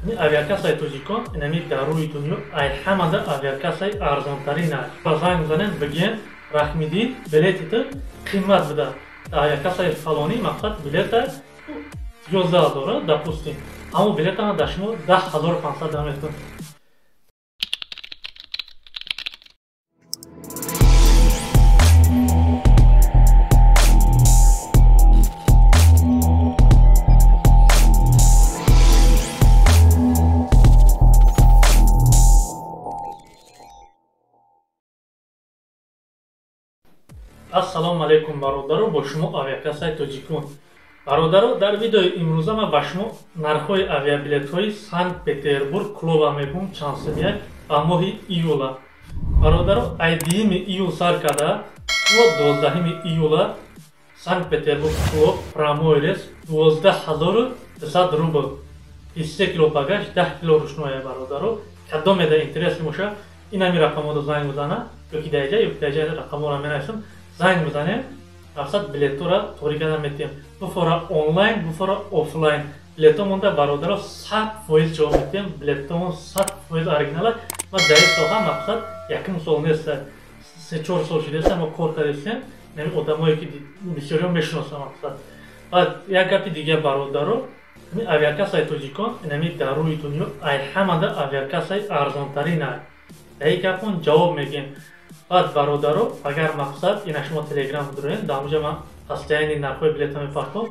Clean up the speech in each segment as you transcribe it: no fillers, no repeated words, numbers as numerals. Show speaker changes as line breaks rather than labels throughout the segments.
این авиакасаи тоҷикон инами дар рӯи дунё ай ҳамада авиакасаи арзонтарин аст. Ба занг мизанем бигӯен рахмидин билетите қимат буда. Авиакасаи фалонӣ мақсад билета 11000 допустим. Аммо билетана дар шумо 10500 дам мекунад. Ассалому алейкум бародаро, бо шумо авиакасаи тоҷикон. Бародаро, дар видеои имрӯза ман ба шумо нархҳои авиабилетҳои Санкт Петербург клуба мегӯям чанд сумия ба моҳи июла. Бародаро, ай 10 июл сар карда то 12 июла Санкт Петербург клуб прямой рейс 12200 рубл. 23 кило багаж, 10 кило рушноя. Бародаро, кадомеда интереси моша инами рақамода занг мизана, ёки даҷа рақамора менависам. Занг мизанем, мақсад билетора торӣ кардан метиҳем. Буфора онлайн, буфора офлайн. Билетомонда бародаро 100% ҷавоб метиҳем. Билетомон 100% оригинала. Ва дар ин соҳа мақсад якум сол нест, 3-4 сол шудааст мо кор кардем. Нами одамое ки бисёриё мешиносам мақсад. Ва як гапи дига бародаро, ин авиакасаи тоҷикон инами дар рӯи дунё ай ҳамада авиакасаи арзонтарин аст. Дар ин гапон ҷавоб мегӯем. Баъд бародаро, агар мақсад ина шумо телеграм доред, дар онҷа ман ҳастаяни нархҳои билета мепартом.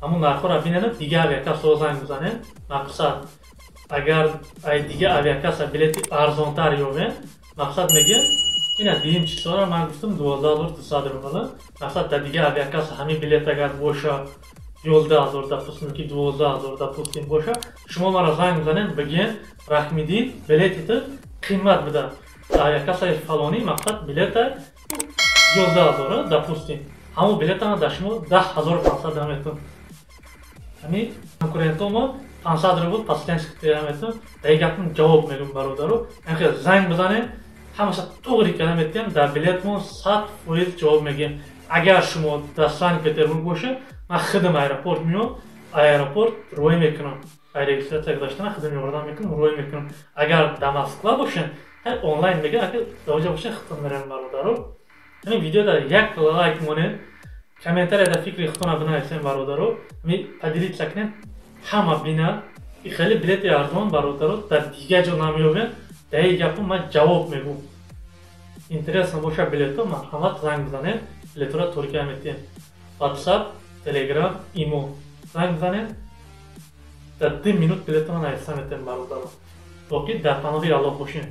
Аммо нархҳоро бинем, дига авиакасаро занг мизанем. Мақсад агар ай дига авиакаса билети арзонтар ёбем, мақсад мегӯем ина дигим числоро ман гуфтам 12200 рубл. Мақсад дар дига авиакаса ҳамин билет агар боша 11000 допустим ки 12000 допустим боша, шумо маро занг мизанем, бигӯем рахмидин билетите қимат буда. Авиакасаи фалонӣ мақсад билета 11000 допустим. Ҳамон билетана дар шумо 10500 дам мекунад. Ҳамин конкурентомо 500 рубл пасленчик дам мекунад. Дар ин гапон ҷавоб мегӯям бародаро. Анхе занг бизанем, ҳамаша тоғри карда метиҳем, дар билетмон 100% ҷавоб мегӯем. Агар шумо дар Санкт Петербург боша, ман хидм аэропорт меём, аэропорт рӯй мекунам. Регистратсия гузаштана хидм ёрдам мекунам, рӯй мекунам. Агар дар Москва бошем, онлайн мегӯям, агар дар оҷа боша хитон мерем бародаро. Ин видеода як лайк монед, комментарияда фикри хитона бинависем бародаро. Ми падилитса кунем, ҳама бинад, ки хеле билети арзон бародаро дар дига ҷо намеёбем. Дар ин гапон ман ҷавоб мегӯям. Интересно боша билето, марҳамат занг бизанем, билетора торӣ карда метиҳем. WhatsApp, Telegram, Imo. Занг бизанем, дар 2 минут билетона нависта метиҳем бародаро. Боқӣ дар паноҳи Аллоҳ бошем.